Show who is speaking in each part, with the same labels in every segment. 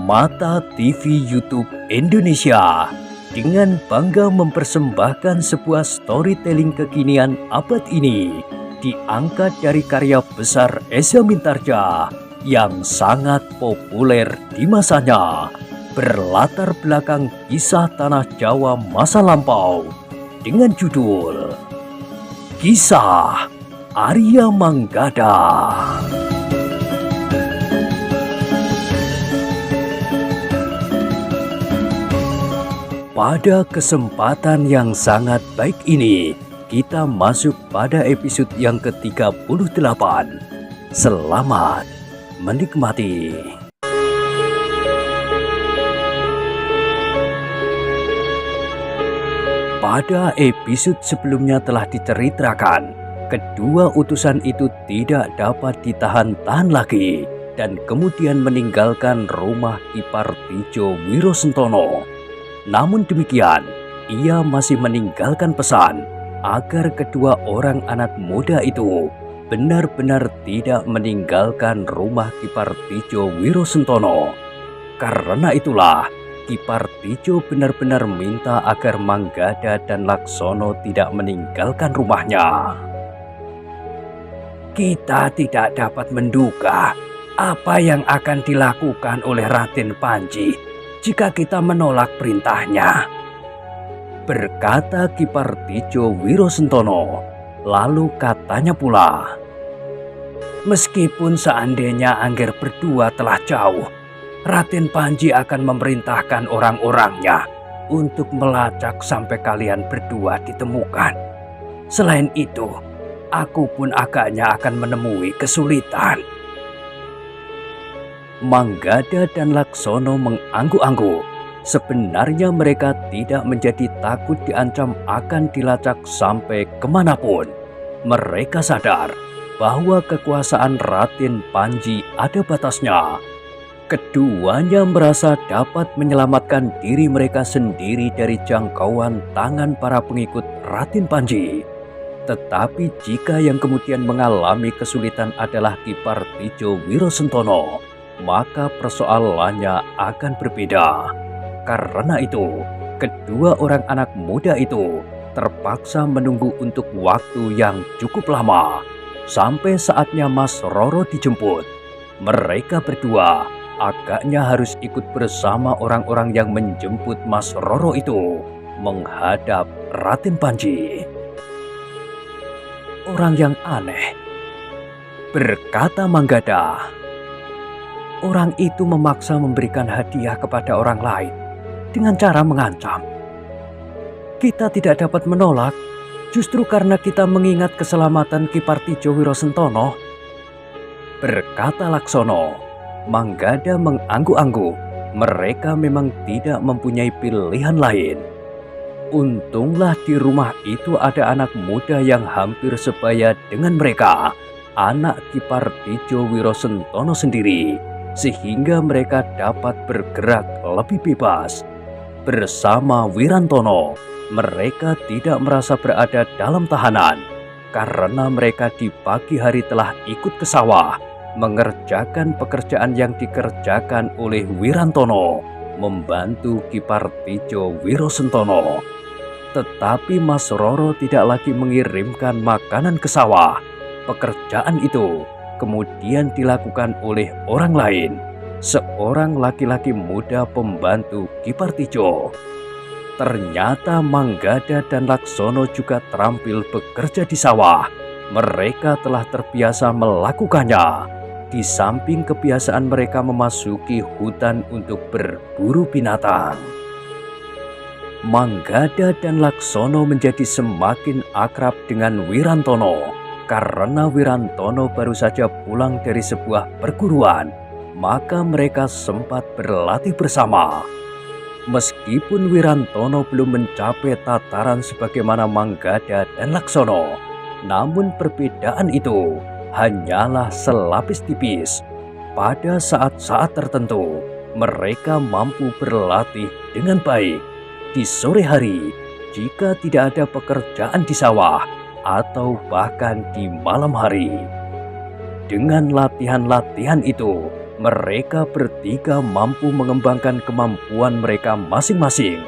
Speaker 1: Permata TV YouTube Indonesia dengan bangga mempersembahkan sebuah storytelling kekinian abad ini diangkat dari karya besar Eza Mintarja yang sangat populer di masanya, berlatar belakang kisah tanah Jawa masa lampau dengan judul Kisah Arya Manggada. Pada kesempatan yang sangat baik ini, kita masuk pada episode yang ke-38. Selamat menikmati. Pada episode sebelumnya telah diceritakan, kedua utusan itu tidak dapat ditahan-tahan lagi dan kemudian meninggalkan rumah Ki Partijo Wirosentono. Namun demikian, ia masih meninggalkan pesan agar kedua orang anak muda itu benar-benar tidak meninggalkan rumah Ki Partijo Wirosentono. Karena itulah, Ki Partijo benar-benar minta agar Manggada dan Laksono tidak meninggalkan rumahnya. Kita tidak dapat menduga apa yang akan dilakukan oleh Raden Panji jika kita menolak perintahnya, berkata Ki Partijo Wirosentono. Lalu katanya pula, meskipun seandainya Angger berdua telah jauh, Raden Panji akan memerintahkan orang-orangnya untuk melacak sampai kalian berdua ditemukan. Selain itu, aku pun agaknya akan menemui kesulitan. Manggada dan Laksono mengangguk-angguk. Sebenarnya mereka tidak menjadi takut diancam akan dilacak sampai kemanapun. Mereka sadar bahwa kekuasaan Raden Panji ada batasnya. Keduanya merasa dapat menyelamatkan diri mereka sendiri dari jangkauan tangan para pengikut Raden Panji. Tetapi jika yang kemudian mengalami kesulitan adalah Ki Partijo Wirosentono, maka persoalannya akan berbeda. Karena itu, kedua orang anak muda itu terpaksa menunggu untuk waktu yang cukup lama. Sampai saatnya Mas Roro dijemput, mereka berdua agaknya harus ikut bersama orang-orang yang menjemput Mas Roro itu menghadap Raden Panji. Orang yang aneh, berkata Manggada. Orang itu memaksa memberikan hadiah kepada orang lain dengan cara mengancam. Kita tidak dapat menolak justru karena kita mengingat keselamatan Ki Partijo Wirosentono, berkata Laksono. Manggada mengangguk-angguk. Mereka memang tidak mempunyai pilihan lain. Untunglah di rumah itu ada anak muda yang hampir sebaya dengan mereka, anak Ki Partijo Wirosentono sendiri, sehingga mereka dapat bergerak lebih bebas. Bersama Wirantono, mereka tidak merasa berada dalam tahanan karena mereka di pagi hari telah ikut ke sawah mengerjakan pekerjaan yang dikerjakan oleh Wirantono, membantu Ki Partijo Wirosentono. Tetapi Mas Roro tidak lagi mengirimkan makanan ke sawah. Pekerjaan itu kemudian dilakukan oleh orang lain, seorang laki-laki muda pembantu Ki Partijo. Ternyata Manggada dan Laksono juga terampil bekerja di sawah. Mereka telah terbiasa melakukannya, di samping kebiasaan mereka memasuki hutan untuk berburu binatang. Manggada dan Laksono menjadi semakin akrab dengan Wirantono karena Wirantono baru saja pulang dari sebuah perguruan, maka mereka sempat berlatih bersama. Meskipun Wirantono belum mencapai tataran sebagaimana Manggada dan Laksono, namun perbedaan itu hanyalah selapis tipis. Pada saat-saat tertentu, mereka mampu berlatih dengan baik. Di sore hari, jika tidak ada pekerjaan di sawah, atau bahkan di malam hari. Dengan latihan-latihan itu, Mereka bertiga mampu mengembangkan kemampuan mereka masing-masing.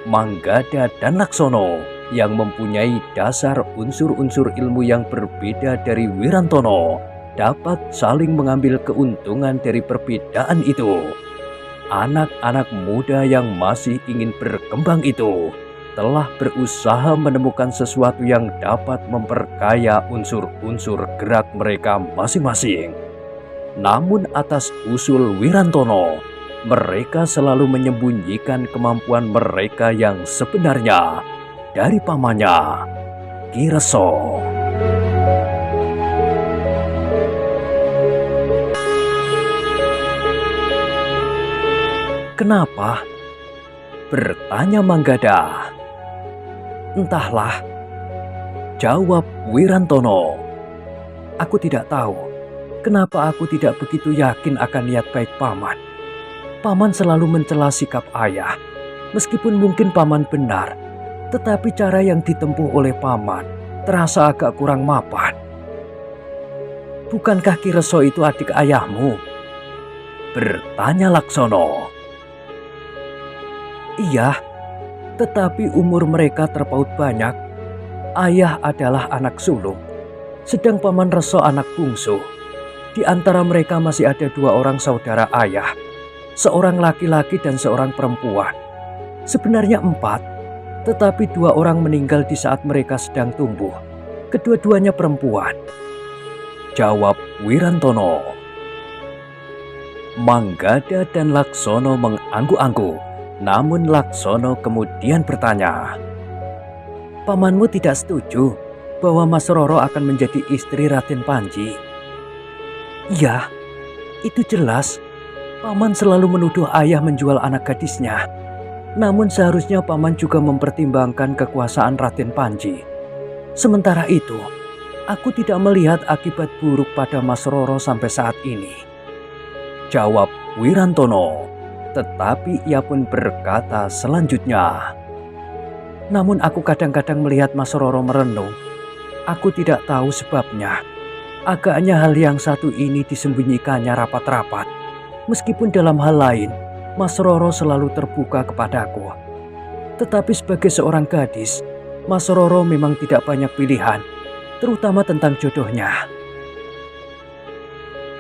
Speaker 1: Manggada dan Laksono yang mempunyai dasar unsur-unsur ilmu yang berbeda dari Wirantono dapat saling mengambil keuntungan dari perbedaan itu. Anak-anak muda yang masih ingin berkembang itu telah berusaha menemukan sesuatu yang dapat memperkaya unsur-unsur gerak mereka masing-masing. Namun atas usul Wirantono, mereka selalu menyembunyikan kemampuan mereka yang sebenarnya dari pamannya, Ki Reso. Kenapa? Bertanya Manggada. Entahlah, jawab Wirantono. Aku tidak tahu. Kenapa aku tidak begitu yakin akan niat baik paman? Paman selalu mencela sikap ayah. Meskipun mungkin paman benar, tetapi cara yang ditempuh oleh paman terasa agak kurang mapan. Bukankah Ki Reso itu adik ayahmu? Bertanya Laksono. Iya, tetapi umur mereka terpaut banyak. Ayah adalah anak sulung, sedang paman Reso anak bungsu. Di antara mereka masih ada 2 orang saudara ayah, seorang laki-laki dan seorang perempuan. Sebenarnya 4, tetapi 2 orang meninggal di saat mereka sedang tumbuh. Kedua-duanya perempuan. Jawab Wirantono. Manggada dan Laksono mengangguk-angguk, namun Laksono kemudian bertanya, "Pamanmu tidak setuju bahwa Mas Roro akan menjadi istri Raden Panji?" "Iya, itu jelas. Paman selalu menuduh ayah menjual anak gadisnya. Namun seharusnya paman juga mempertimbangkan kekuasaan Raden Panji. Sementara itu, aku tidak melihat akibat buruk pada Mas Roro sampai saat ini." Jawab Wirantono, tetapi ia pun berkata selanjutnya, "Namun aku kadang-kadang melihat Mas Roro merenung. Aku tidak tahu sebabnya. Agaknya hal yang satu ini disembunyikannya rapat-rapat. Meskipun dalam hal lain, Mas Roro selalu terbuka kepadaku. Tetapi sebagai seorang gadis, Mas Roro memang tidak banyak pilihan, terutama tentang jodohnya.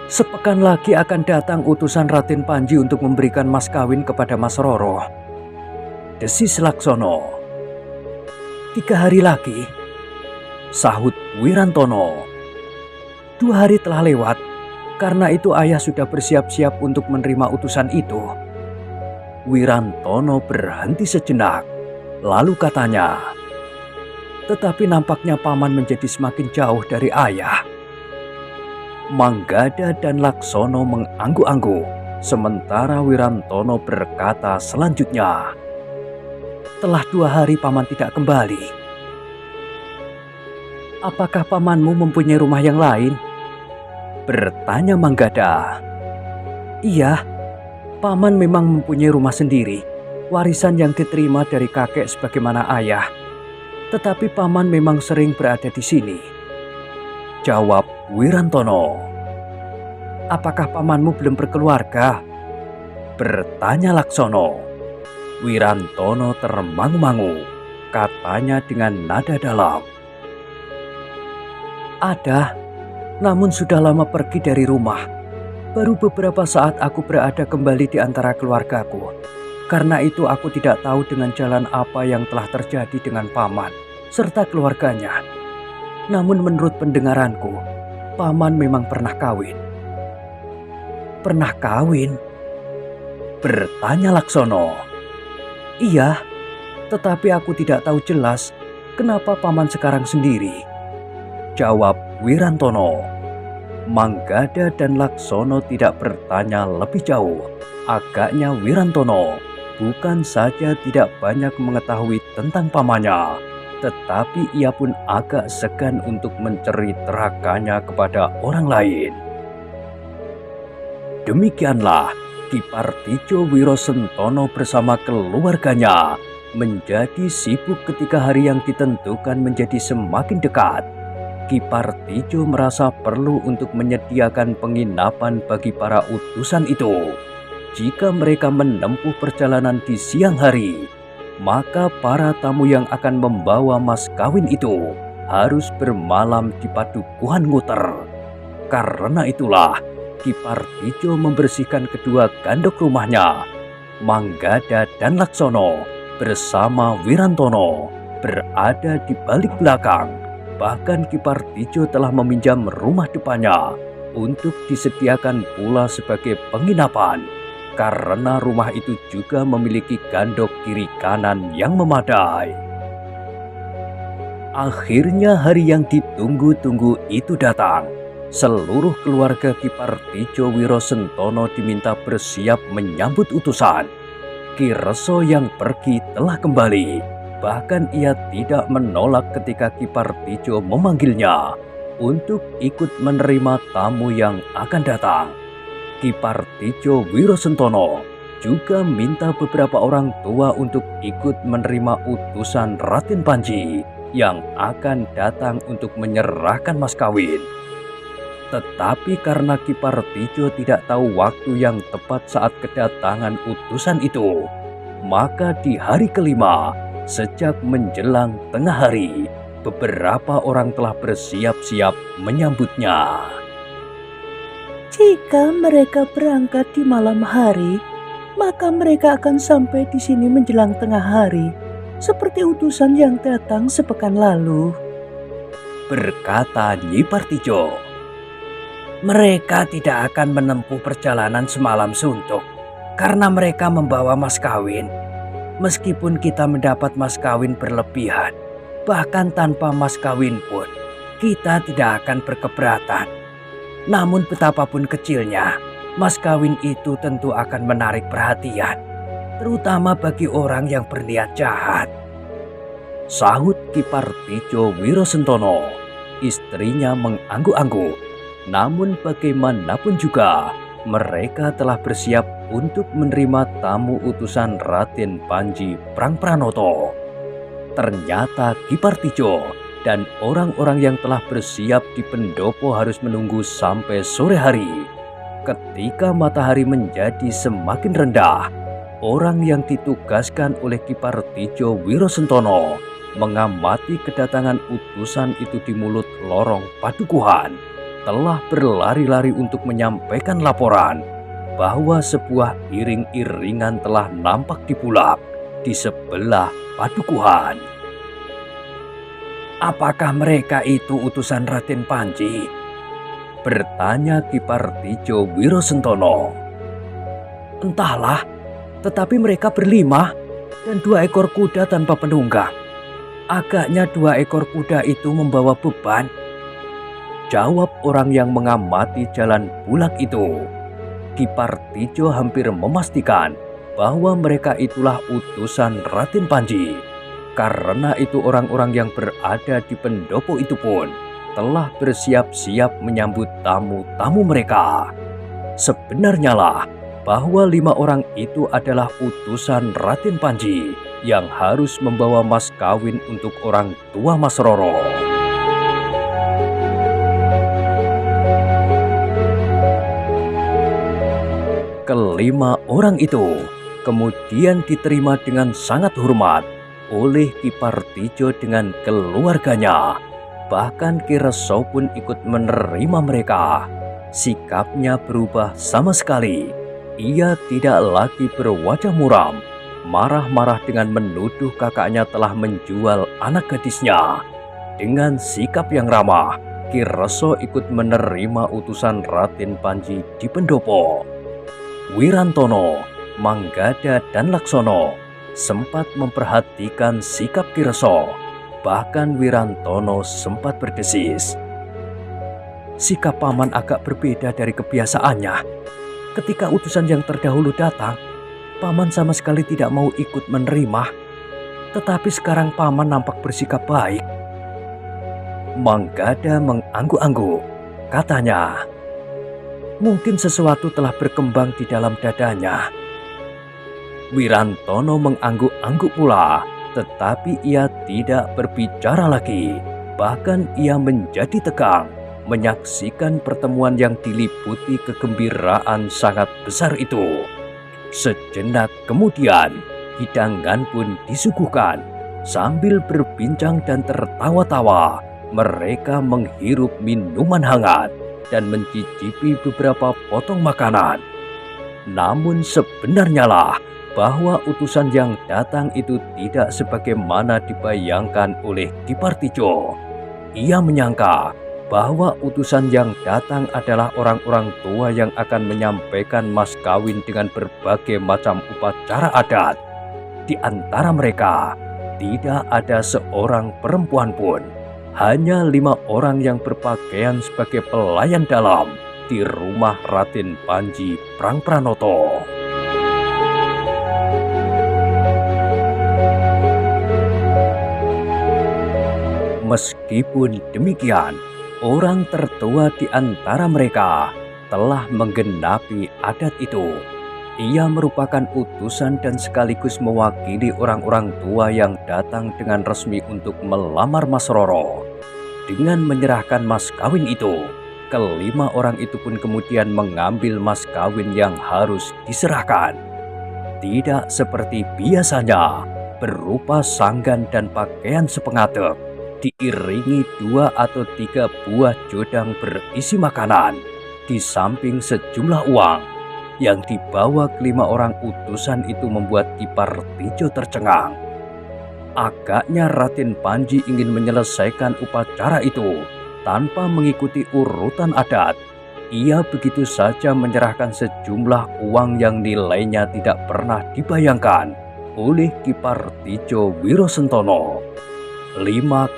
Speaker 1: Sepekan lagi akan datang utusan Raden Panji untuk memberikan mas kawin kepada Mas Roro," desis Laksono. "3 hari lagi," sahut Wirantono. "2 hari telah lewat, karena itu ayah sudah bersiap-siap untuk menerima utusan itu." Wirantono berhenti sejenak, lalu katanya, "Tetapi nampaknya paman menjadi semakin jauh dari ayah." Manggada dan Laksono mengangguk-angguk, sementara Wirantono berkata selanjutnya, "Telah 2 hari paman tidak kembali. Apakah pamanmu mempunyai rumah yang lain?" Bertanya Manggada. "Iya, paman memang mempunyai rumah sendiri, warisan yang diterima dari kakek sebagaimana ayah. Tetapi paman memang sering berada di sini." Jawab Wirantono. "Apakah pamanmu belum berkeluarga?" Bertanya Laksono. Wirantono termangu-mangu, katanya dengan nada dalam, "Ada, namun sudah lama pergi dari rumah. Baru beberapa saat aku berada kembali di antara keluargaku. Karena itu aku tidak tahu dengan jalan apa yang telah terjadi dengan paman serta keluarganya. Namun menurut pendengaranku, paman memang pernah kawin." "Pernah kawin?" Bertanya Laksono. "Iya, tetapi aku tidak tahu jelas kenapa paman sekarang sendiri." Jawab Wirantono. Manggada dan Laksono tidak bertanya lebih jauh. Agaknya Wirantono bukan saja tidak banyak mengetahui tentang pamannya, tetapi ia pun agak segan untuk menceritakannya kepada orang lain. Demikianlah Ki Partijo Wirosentono bersama keluarganya menjadi sibuk ketika hari yang ditentukan menjadi semakin dekat. Ki Partijo merasa perlu untuk menyediakan penginapan bagi para utusan itu. Jika mereka menempuh perjalanan di siang hari, maka para tamu yang akan membawa mas kawin itu harus bermalam di Padukuhan Nguter. Karena itulah Ki Partijo membersihkan kedua gandok rumahnya, Manggada dan Laksono, bersama Wirantono berada di balik belakang. Bahkan Ki Partijo telah meminjam rumah depannya untuk disediakan pula sebagai penginapan, karena rumah itu juga memiliki gandok kiri kanan yang memadai. Akhirnya hari yang ditunggu-tunggu itu datang. Seluruh keluarga Ki Partijo Wirosentono diminta bersiap menyambut utusan. Ki Reso yang pergi telah kembali. Bahkan ia tidak menolak ketika Ki Partijo memanggilnya untuk ikut menerima tamu yang akan datang. Ki Partijo Wirosentono juga minta beberapa orang tua untuk ikut menerima utusan Raden Panji yang akan datang untuk menyerahkan mas kawin. Tetapi karena Ki Partijo tidak tahu waktu yang tepat saat kedatangan utusan itu, maka di hari kelima, sejak menjelang tengah hari, beberapa orang telah bersiap-siap menyambutnya.
Speaker 2: Jika mereka berangkat di malam hari, maka mereka akan sampai di sini menjelang tengah hari, seperti utusan yang datang sepekan lalu,
Speaker 1: berkata Nyi Partijo. Mereka tidak akan menempuh perjalanan semalam suntuk, karena mereka membawa mas kawin. Meskipun kita mendapat mas kawin berlebihan, bahkan tanpa mas kawin pun, kita tidak akan berkeberatan. Namun betapapun kecilnya, mas kawin itu tentu akan menarik perhatian, terutama bagi orang yang berniat jahat. Sahut Ki Partijo Wirosentono. Istrinya mengangguk-angguk. Namun bagaimanapun juga, mereka telah bersiap untuk menerima tamu utusan Raden Panji Prangpranoto. Ternyata Ki Partijo dan orang-orang yang telah bersiap di pendopo harus menunggu sampai sore hari. Ketika matahari menjadi semakin rendah, orang yang ditugaskan oleh Ki Partijo Wirosentono mengamati kedatangan utusan itu di mulut lorong Padukuhan telah berlari-lari untuk menyampaikan laporan bahwa sebuah iring-iringan telah nampak di bulak di sebelah Padukuhan. Apakah mereka itu utusan Raden Panji? Bertanya Ki Partijo Wirosentono. Entahlah, tetapi mereka berlima dan 2 ekor kuda tanpa penunggang. Agaknya 2 ekor kuda itu membawa beban, jawab orang yang mengamati jalan bulak itu. Ki Partijo hampir memastikan bahwa mereka itulah utusan Raden Panji. Karena itu orang-orang yang berada di pendopo itu pun telah bersiap-siap menyambut tamu-tamu mereka. Sebenarnya lah bahwa 5 orang itu adalah utusan Raden Panji yang harus membawa mas kawin untuk orang tua Mas Roro. Kelima orang itu kemudian diterima dengan sangat hormat oleh Ki Partijo dengan keluarganya. Bahkan Ki Reso pun ikut menerima mereka. Sikapnya berubah sama sekali. Ia tidak lagi berwajah muram, marah-marah dengan menuduh kakaknya telah menjual anak gadisnya. Dengan sikap yang ramah, Ki Reso ikut menerima utusan Raden Panji di pendopo. Wirantono, Manggada, dan Laksono sempat memperhatikan sikap Ki Reso. Bahkan Wirantono sempat berdesis. Sikap paman agak berbeda dari kebiasaannya. Ketika utusan yang terdahulu datang, paman sama sekali tidak mau ikut menerima. Tetapi sekarang paman nampak bersikap baik. Manggada mengangguk-angguk. Katanya, mungkin sesuatu telah berkembang di dalam dadanya. Wirantono mengangguk-angguk pula, tetapi ia tidak berbicara lagi. Bahkan ia menjadi tegang menyaksikan pertemuan yang diliputi kegembiraan sangat besar itu. Sejenak kemudian, hidangan pun disuguhkan. Sambil berbincang dan tertawa-tawa, mereka menghirup minuman hangat dan mencicipi beberapa potong makanan. Namun sebenarnya lah bahwa utusan yang datang itu tidak sebagaimana dibayangkan oleh Kipartijo. Ia menyangka bahwa utusan yang datang adalah orang-orang tua yang akan menyampaikan mas kawin dengan berbagai macam upacara adat. Di antara mereka, tidak ada seorang perempuan pun. Hanya 5 orang yang berpakaian sebagai pelayan dalam di rumah Raden Panji Prangpranoto. Meskipun demikian, orang tertua di antara mereka telah menggenapi adat itu. Ia merupakan utusan dan sekaligus mewakili orang-orang tua yang datang dengan resmi untuk melamar Mas Roro. Dengan menyerahkan mas kawin itu, kelima orang itu pun kemudian mengambil mas kawin yang harus diserahkan. Tidak seperti biasanya, berupa sanggan dan pakaian sepengadep, diiringi 2 atau 3 buah jodang berisi makanan, di samping sejumlah uang yang dibawa kelima orang utusan itu membuat Kipartijo tercengang. Agaknya Raden Panji ingin menyelesaikan upacara itu tanpa mengikuti urutan adat. Ia begitu saja menyerahkan sejumlah uang yang nilainya tidak pernah dibayangkan oleh Kipartijo Wirosentono. 5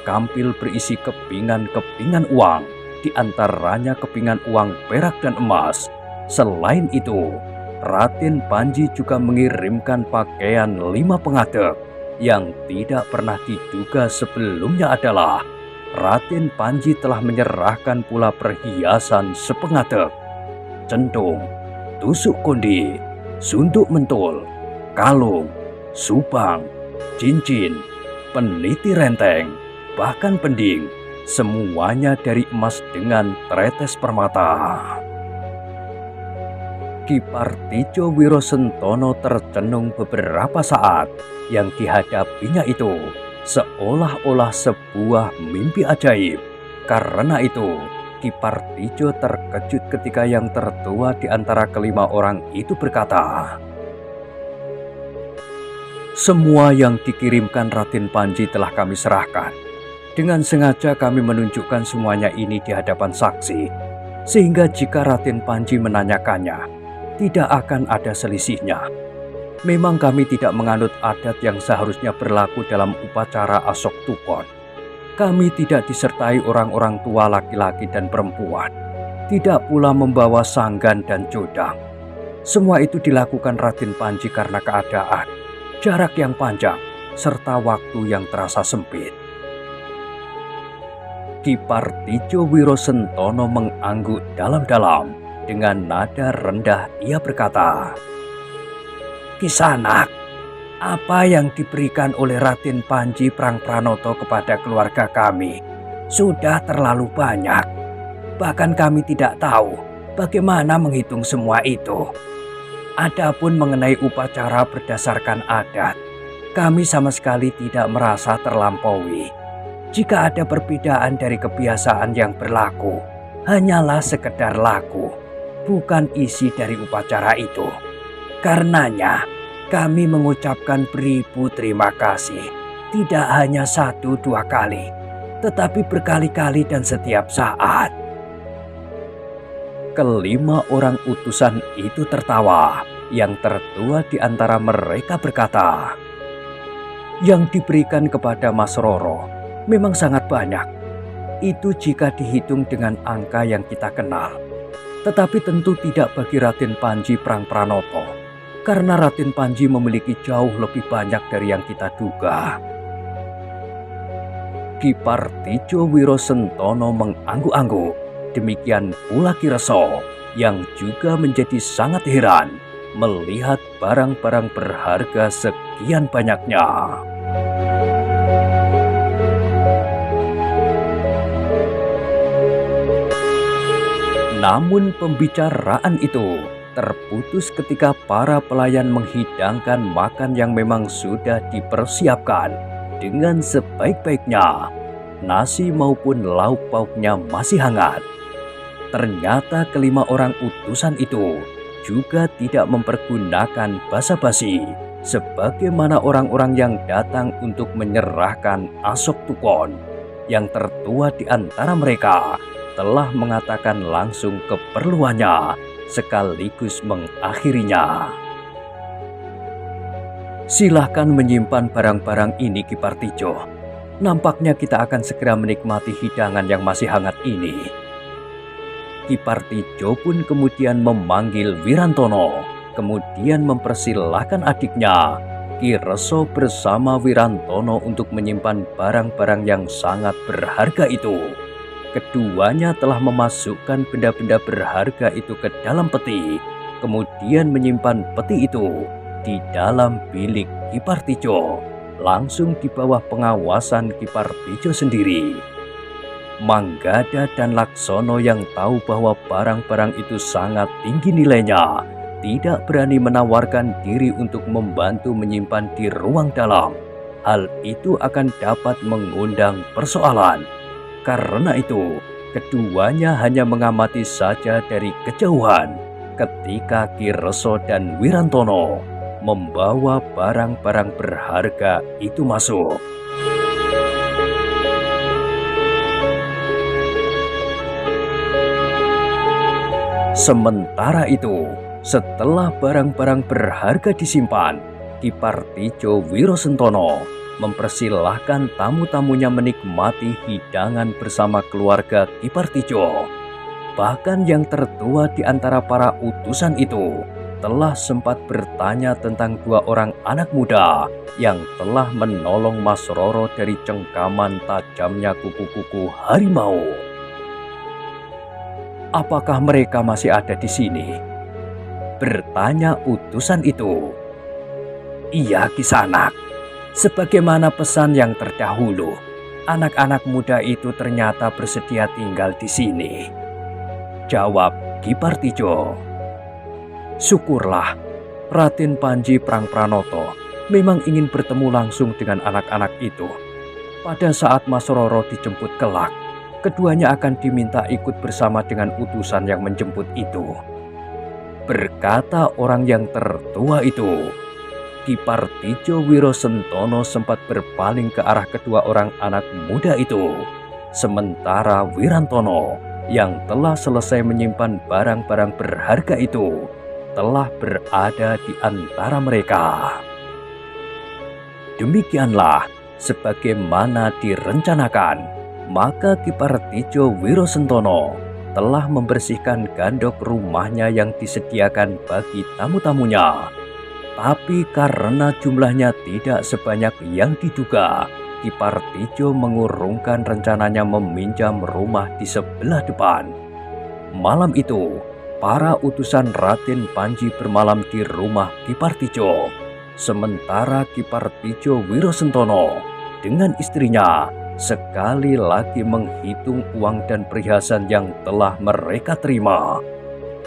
Speaker 1: kampil berisi kepingan-kepingan uang, di antaranya kepingan uang perak dan emas. Selain itu, Raden Panji juga mengirimkan pakaian 5 pengadep. Yang tidak pernah diduga sebelumnya adalah Raden Panji telah menyerahkan pula perhiasan sepengadep, centung, tusuk konde, sunduk mentul, kalung, subang, cincin, peniti renteng, bahkan pending, semuanya dari emas dengan tretes permata. Kipartijo Wirosentono tercenung beberapa saat. Yang dihadapinya itu seolah-olah sebuah mimpi ajaib. Karena itu, Kipartijo terkejut ketika yang tertua di antara kelima orang itu berkata, "Semua yang dikirimkan Raden Panji telah kami serahkan. Dengan sengaja kami menunjukkan semuanya ini di hadapan saksi, sehingga jika Raden Panji menanyakannya, tidak akan ada selisihnya. Memang kami tidak menganut adat yang seharusnya berlaku dalam upacara Asok Tukon. Kami tidak disertai orang-orang tua laki-laki dan perempuan, tidak pula membawa sanggan dan jodang. Semua itu dilakukan Raden Panji karena keadaan, jarak yang panjang, serta waktu yang terasa sempit." Kipartijo Wirosentono mengangguk dalam-dalam. Dengan nada rendah ia berkata, "Kisanak, apa yang diberikan oleh Raden Panji Prangpranoto kepada keluarga kami sudah terlalu banyak. Bahkan kami tidak tahu bagaimana menghitung semua itu. Adapun mengenai upacara berdasarkan adat, kami sama sekali tidak merasa terlampaui. Jika ada perbedaan dari kebiasaan yang berlaku, hanyalah sekedar laku, bukan isi dari upacara itu. Karenanya, kami mengucapkan beribu terima kasih, tidak hanya 1-2 kali, tetapi berkali-kali dan setiap saat." Kelima orang utusan itu tertawa. Yang tertua di antara mereka berkata, "Yang diberikan kepada Mas Roro memang sangat banyak. Itu jika dihitung dengan angka yang kita kenal. Tetapi tentu tidak bagi Raden Panji Prangpranoto, karena Raden Panji memiliki jauh lebih banyak dari yang kita duga." Kipartijo Wirosentono mengangguk-angguk. Demikian pula Ki Reso, yang juga menjadi sangat heran melihat barang-barang berharga sekian banyaknya. Namun pembicaraan itu terputus ketika para pelayan menghidangkan makan yang memang sudah dipersiapkan dengan sebaik-baiknya. Nasi maupun lauk pauknya masih hangat. Ternyata kelima orang utusan itu juga tidak mempergunakan basa-basi sebagaimana orang-orang yang datang untuk menyerahkan Asok Tukon. Yang tertua di antara mereka telah mengatakan langsung keperluannya sekaligus mengakhirinya. Silahkan menyimpan barang-barang ini, Ki Partijo. Nampaknya kita akan segera menikmati hidangan yang masih hangat ini. Ki Partijo pun kemudian memanggil Wirantono, kemudian mempersilahkan adiknya Ki Reso bersama Wirantono untuk menyimpan barang-barang yang sangat berharga itu. Keduanya telah memasukkan benda-benda berharga itu ke dalam peti, kemudian menyimpan peti itu di dalam bilik Ki Partijo, langsung di bawah pengawasan Ki Partijo sendiri. Manggada dan Laksono yang tahu bahwa barang-barang itu sangat tinggi nilainya, tidak berani menawarkan diri untuk membantu menyimpan di ruang dalam. Hal itu akan dapat mengundang persoalan. Karena itu, keduanya hanya mengamati saja dari kejauhan ketika Ki Reso dan Wirantono membawa barang-barang berharga itu masuk. Sementara itu, setelah barang-barang berharga disimpan, Ki Partijo Wirosentono mempersilahkan tamu-tamunya menikmati hidangan bersama keluarga Ki Partijo. Bahkan yang tertua di antara para utusan itu telah sempat bertanya tentang dua orang anak muda yang telah menolong Mas Roro dari cengkaman tajamnya kuku-kuku harimau. Apakah mereka masih ada di sini? Bertanya utusan itu. Iya, Kisanak. Sebagaimana pesan yang terdahulu, anak-anak muda itu ternyata bersedia tinggal di sini. Jawab Ki Partijo. Syukurlah, Raden Panji Prangpranoto memang ingin bertemu langsung dengan anak-anak itu. Pada saat Mas Roro dijemput kelak, keduanya akan diminta ikut bersama dengan utusan yang menjemput itu. Berkata orang yang tertua itu. Ki Partijo Wirosentono sempat berpaling ke arah kedua orang anak muda itu. Sementara Wirantono yang telah selesai menyimpan barang-barang berharga itu telah berada di antara mereka. Demikianlah sebagaimana direncanakan, maka Ki Partijo Wirosentono telah membersihkan gandok rumahnya yang disediakan bagi tamu-tamunya. Tapi karena jumlahnya tidak sebanyak yang diduga, Ki Partijo mengurungkan rencananya meminjam rumah di sebelah depan. Malam itu, para utusan Raden Panji bermalam di rumah Ki Partijo. Sementara Ki Partijo Wirosentono dengan istrinya sekali lagi menghitung uang dan perhiasan yang telah mereka terima.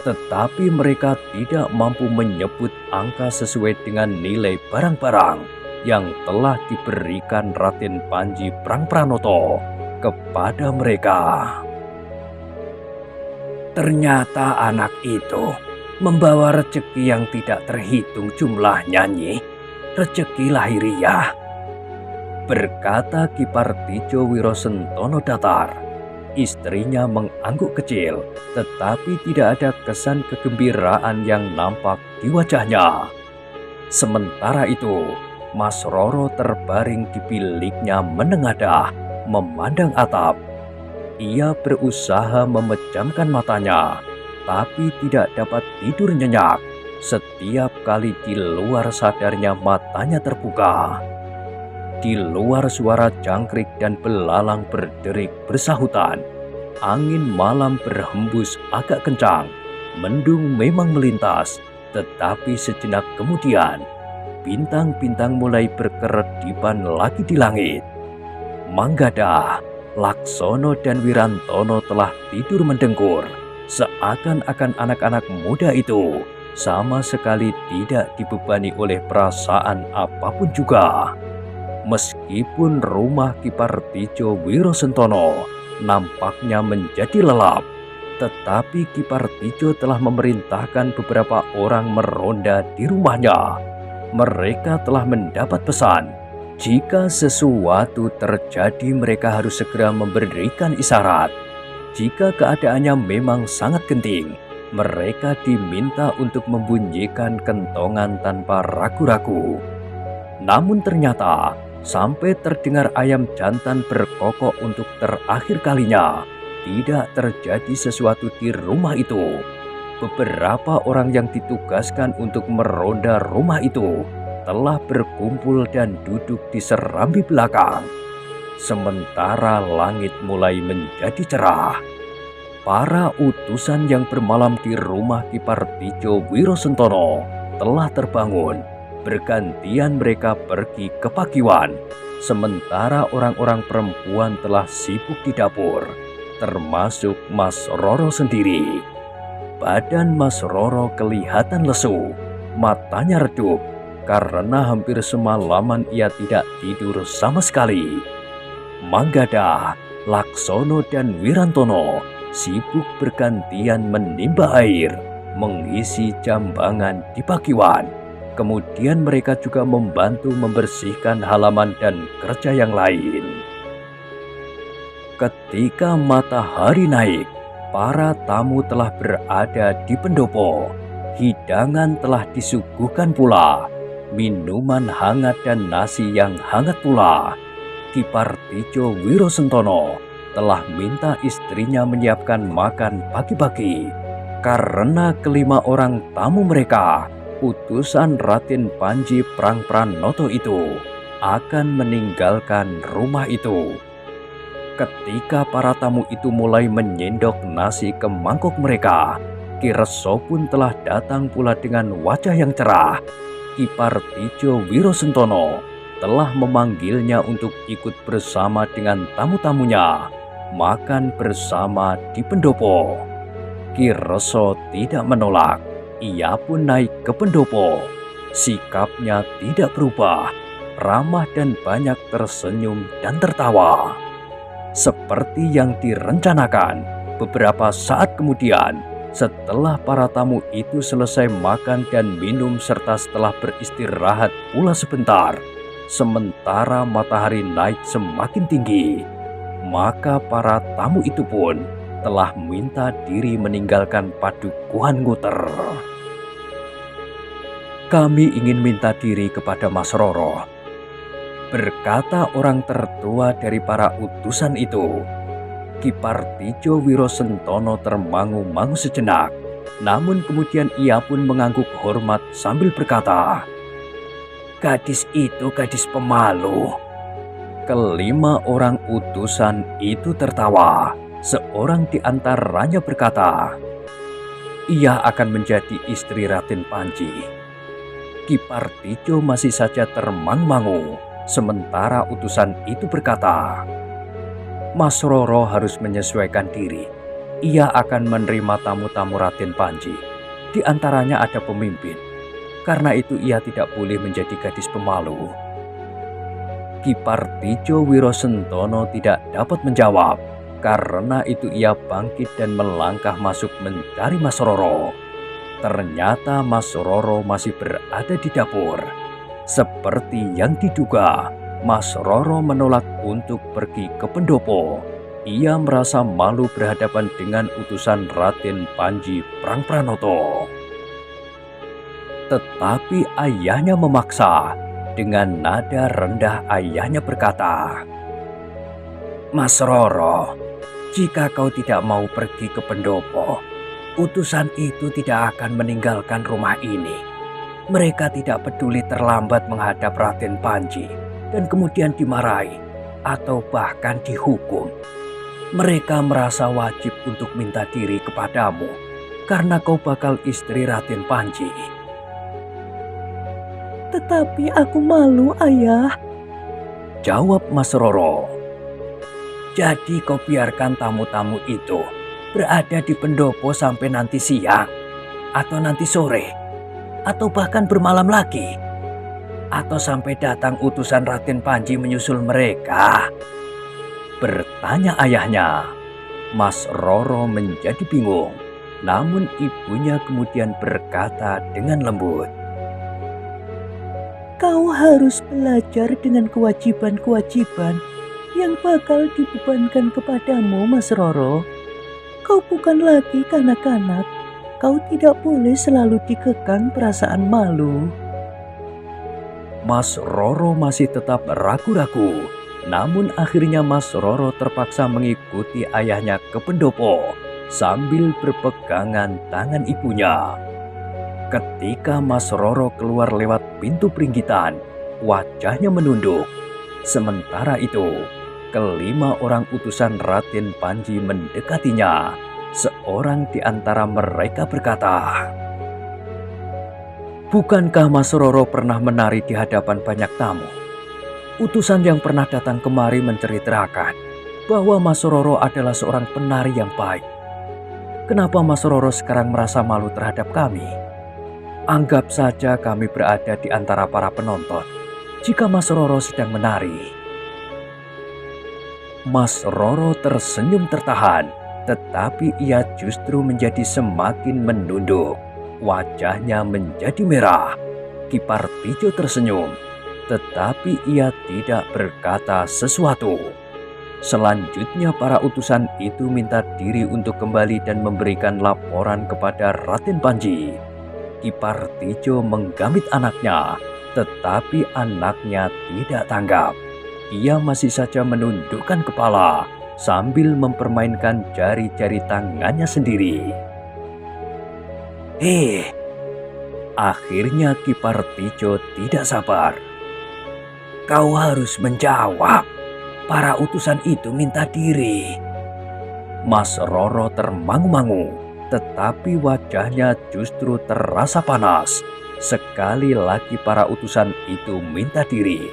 Speaker 1: Tetapi mereka tidak mampu menyebut angka sesuai dengan nilai barang-barang yang telah diberikan Raden Panji Prangpranoto kepada mereka. Ternyata anak itu membawa rezeki yang tidak terhitung jumlahnya, Nyi. Rezeki lahiriah. Berkata Ki Partijo Wirosentono datar. Istrinya mengangguk kecil, tetapi tidak ada kesan kegembiraan yang nampak di wajahnya. Sementara itu, Mas Roro terbaring di biliknya menengadah, memandang atap. Ia berusaha memejamkan matanya, tapi tidak dapat tidur nyenyak. Setiap kali di luar sadarnya matanya terbuka. Di luar suara jangkrik dan belalang berderik bersahutan. Angin malam berhembus agak kencang. Mendung memang melintas, tetapi sejenak kemudian bintang-bintang mulai berkeredipan lagi di langit. Manggada, Laksono dan Wirantono telah tidur mendengkur. Seakan-akan anak-anak muda itu sama sekali tidak dibebani oleh perasaan apapun juga. Meskipun rumah Ki Partijo Wirosentono nampaknya menjadi lelap, tetapi Ki Partijo telah memerintahkan beberapa orang meronda di rumahnya. Mereka telah mendapat pesan, jika sesuatu terjadi mereka harus segera memberikan isyarat. Jika keadaannya memang sangat genting, mereka diminta untuk membunyikan kentongan tanpa ragu-ragu. Namun ternyata, sampai terdengar ayam jantan berkokok untuk terakhir kalinya, tidak terjadi sesuatu di rumah itu. Beberapa orang yang ditugaskan untuk meronda rumah itu telah berkumpul dan duduk di serambi belakang. Sementara langit mulai menjadi cerah, para utusan yang bermalam di rumah Ki Partijo Wirosentono telah terbangun. Bergantian mereka pergi ke Pakiwan, sementara orang-orang perempuan telah sibuk di dapur, termasuk Mas Roro sendiri. Badan Mas Roro kelihatan lesu, matanya redup, karena hampir semalaman ia tidak tidur sama sekali. Manggada, Laksono, dan Wirantono sibuk bergantian menimba air, mengisi jambangan di Pakiwan. Kemudian mereka juga membantu membersihkan halaman dan kerja yang lain. Ketika matahari naik, para tamu telah berada di pendopo. Hidangan telah disuguhkan pula, minuman hangat dan nasi yang hangat pula. Ki Partijo Wirosentono telah minta istrinya menyiapkan makan pagi-pagi, karena kelima orang tamu mereka, utusan Raden Panji Prangpranoto itu, akan meninggalkan rumah itu. Ketika para tamu itu mulai menyendok nasi ke mangkok mereka, Ki Reso pun telah datang pula dengan wajah yang cerah. Ki Partijo Wirosentono telah memanggilnya untuk ikut bersama dengan tamu-tamunya makan bersama di pendopo. Ki Reso tidak menolak. Ia pun naik ke pendopo. Sikapnya tidak berubah, ramah dan banyak tersenyum dan tertawa. Seperti yang direncanakan, beberapa saat kemudian, setelah para tamu itu selesai makan dan minum serta setelah beristirahat pula sebentar, sementara matahari naik semakin tinggi, maka para tamu itu pun telah minta diri meninggalkan Padukuhan Nguter. "Kami ingin minta diri kepada Mas Roro," berkata orang tertua dari para utusan itu. Ki Partijo Wirosentono termangu-mangu sejenak, namun kemudian ia pun mengangguk hormat sambil berkata, "Gadis itu gadis pemalu." Kelima orang utusan itu tertawa. Seorang di antaranya berkata, "Ia akan menjadi istri Raden Panji." Ki Partijo masih saja termangu-mangu, sementara utusan itu berkata, "Mas Roro harus menyesuaikan diri. Ia akan menerima tamu-tamu Raden Panji. Di antaranya ada pemimpin. Karena itu ia tidak boleh menjadi gadis pemalu." Ki Partijo Wirosentono tidak dapat menjawab. Karena itu ia bangkit dan melangkah masuk mencari Mas Roro. Ternyata Mas Roro masih berada di dapur. Seperti yang diduga, Mas Roro menolak untuk pergi ke pendopo. Ia merasa malu berhadapan dengan utusan Raden Panji Prangpranoto. Tetapi ayahnya memaksa. Dengan nada rendah ayahnya berkata, "Mas Roro, jika kau tidak mau pergi ke pendopo, utusan itu tidak akan meninggalkan rumah ini. Mereka tidak peduli terlambat menghadap Raden Panji dan kemudian dimarahi atau bahkan dihukum. Mereka merasa wajib untuk minta diri kepadamu karena kau bakal istri Raden Panji."
Speaker 2: "Tetapi aku malu, Ayah,"
Speaker 1: jawab Mas Roro. "Jadi kau biarkan tamu-tamu itu. berada di pendopo sampai nanti siang, atau nanti sore, atau bahkan bermalam lagi, atau sampai datang utusan Raden Panji menyusul mereka? Bertanya ayahnya. Mas Roro menjadi bingung, namun ibunya kemudian berkata dengan lembut,
Speaker 2: Kau harus belajar dengan kewajiban-kewajiban yang bakal dibebankan kepadamu, Mas Roro. Kau bukan lagi kanak-kanak. Kau tidak boleh selalu dikekang perasaan malu.
Speaker 1: Mas Roro masih tetap ragu-ragu. Namun akhirnya Mas Roro terpaksa mengikuti ayahnya ke pendopo sambil berpegangan tangan ibunya. Ketika Mas Roro keluar lewat pintu peringgitan, wajahnya menunduk. Sementara itu, kelima orang utusan Raden Panji mendekatinya. Seorang di antara mereka berkata, "Bukankah Mas Roro pernah menari di hadapan banyak tamu? Utusan yang pernah datang kemari menceritakan bahwa Mas Roro adalah seorang penari yang baik. Kenapa Mas Roro sekarang merasa malu terhadap kami? Anggap saja kami berada di antara para penonton jika Mas Roro sedang menari." Mas Roro tersenyum tertahan, tetapi ia justru menjadi semakin menunduk. Wajahnya menjadi merah. Ki Partijo tersenyum, tetapi ia tidak berkata sesuatu. Selanjutnya para utusan itu minta diri untuk kembali dan memberikan laporan kepada Raden Panji. Ki Partijo menggamit anaknya, tetapi anaknya tidak tanggap. Ia masih saja menundukkan kepala sambil mempermainkan jari-jari tangannya sendiri. Akhirnya Ki Partijo tidak sabar. "Kau harus menjawab. Para utusan itu minta diri." Mas Roro termangu-mangu, tetapi wajahnya justru terasa panas. Sekali lagi para utusan itu minta diri.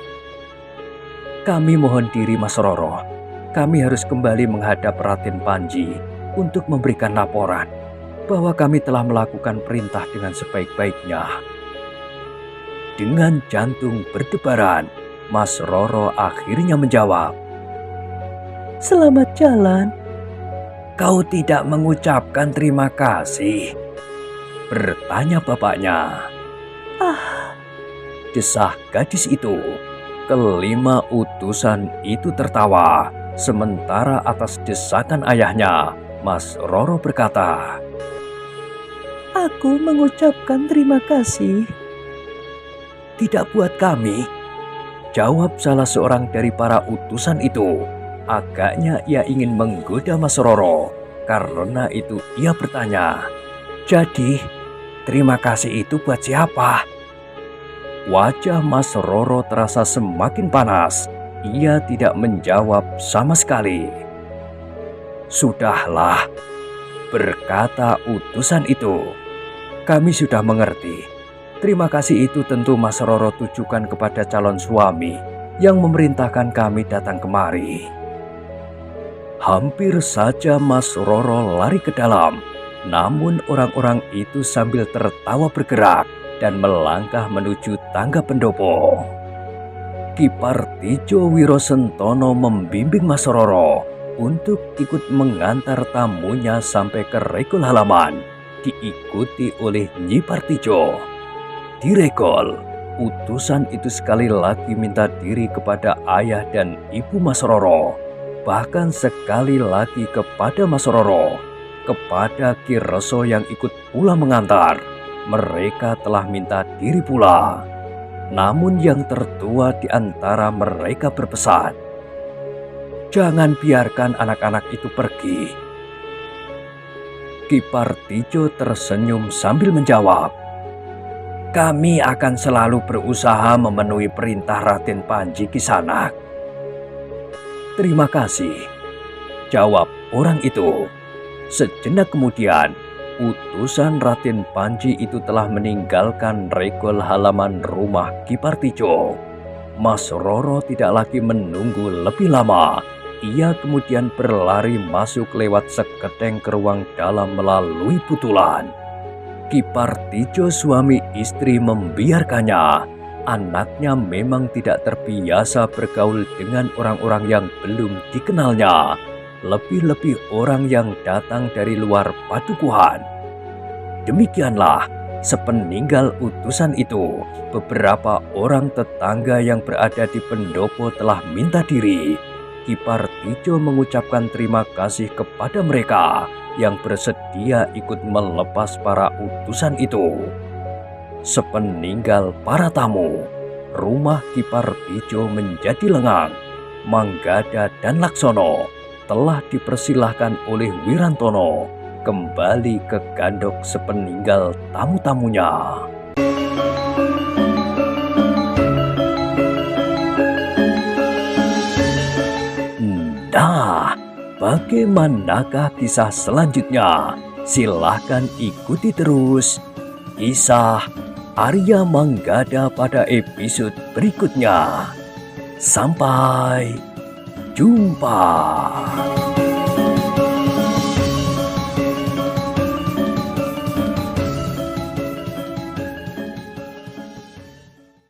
Speaker 1: "Kami mohon diri, Mas Roro. Kami harus kembali menghadap Raden Panji untuk memberikan laporan bahwa kami telah melakukan perintah dengan sebaik-baiknya." Dengan jantung berdebaran, Mas Roro akhirnya menjawab,
Speaker 2: "Selamat jalan."
Speaker 1: "Kau tidak mengucapkan terima kasih?" bertanya bapaknya.
Speaker 2: "Ah,"
Speaker 1: desah gadis itu. Kelima utusan itu tertawa, sementara atas desakan ayahnya, Mas Roro berkata,
Speaker 2: "Aku mengucapkan terima kasih."
Speaker 1: "Tidak buat kami," jawab salah seorang dari para utusan itu. Agaknya ia ingin menggoda Mas Roro. Karena itu ia bertanya, "Jadi, terima kasih itu buat siapa?" Wajah Mas Roro terasa semakin panas. Ia tidak menjawab sama sekali. "Sudahlah," berkata utusan itu. "Kami sudah mengerti. Terima kasih itu tentu Mas Roro tujukan kepada calon suami yang memerintahkan kami datang kemari." Hampir saja Mas Roro lari ke dalam. Namun orang-orang itu sambil tertawa bergerak dan melangkah menuju tangga pendopo. Ki Partijo Wirosentono membimbing Mas Roro untuk ikut mengantar tamunya sampai ke regol halaman, diikuti oleh Nyi Partijo. Di regol, utusan itu sekali lagi minta diri kepada ayah dan ibu Mas Roro, bahkan sekali lagi kepada Mas Roro, kepada Ki Reso yang ikut pula mengantar. Mereka telah minta diri pula. Namun yang tertua di antara mereka berpesan, "Jangan biarkan anak-anak itu pergi." Ki Partijo tersenyum sambil menjawab, "Kami akan selalu berusaha memenuhi perintah Raden Panji Kisanak." "Terima kasih," jawab orang itu. Sejenak kemudian, utusan Raden Panji itu telah meninggalkan regol halaman rumah Ki Partijo. Mas Roro tidak lagi menunggu lebih lama. ia kemudian berlari masuk lewat sekedeng ke ruang dalam melalui putulan. Ki Partijo suami istri membiarkannya. Anaknya memang tidak terbiasa bergaul dengan orang-orang yang belum dikenalnya, lebih-lebih orang yang datang dari luar padukuhan. Demikianlah, sepeninggal utusan itu, beberapa orang tetangga yang berada di pendopo telah minta diri. Ki Partijo mengucapkan terima kasih kepada mereka yang bersedia ikut melepas para utusan itu. Sepeninggal para tamu, rumah Ki Partijo menjadi lengang. Manggada dan Laksono telah dipersilahkan oleh Wirantono kembali ke Gandok sepeninggal tamu-tamunya. Nah, bagaimanakah kisah selanjutnya? Silahkan ikuti terus kisah Arya Manggada pada episode berikutnya. Sampai jumpa.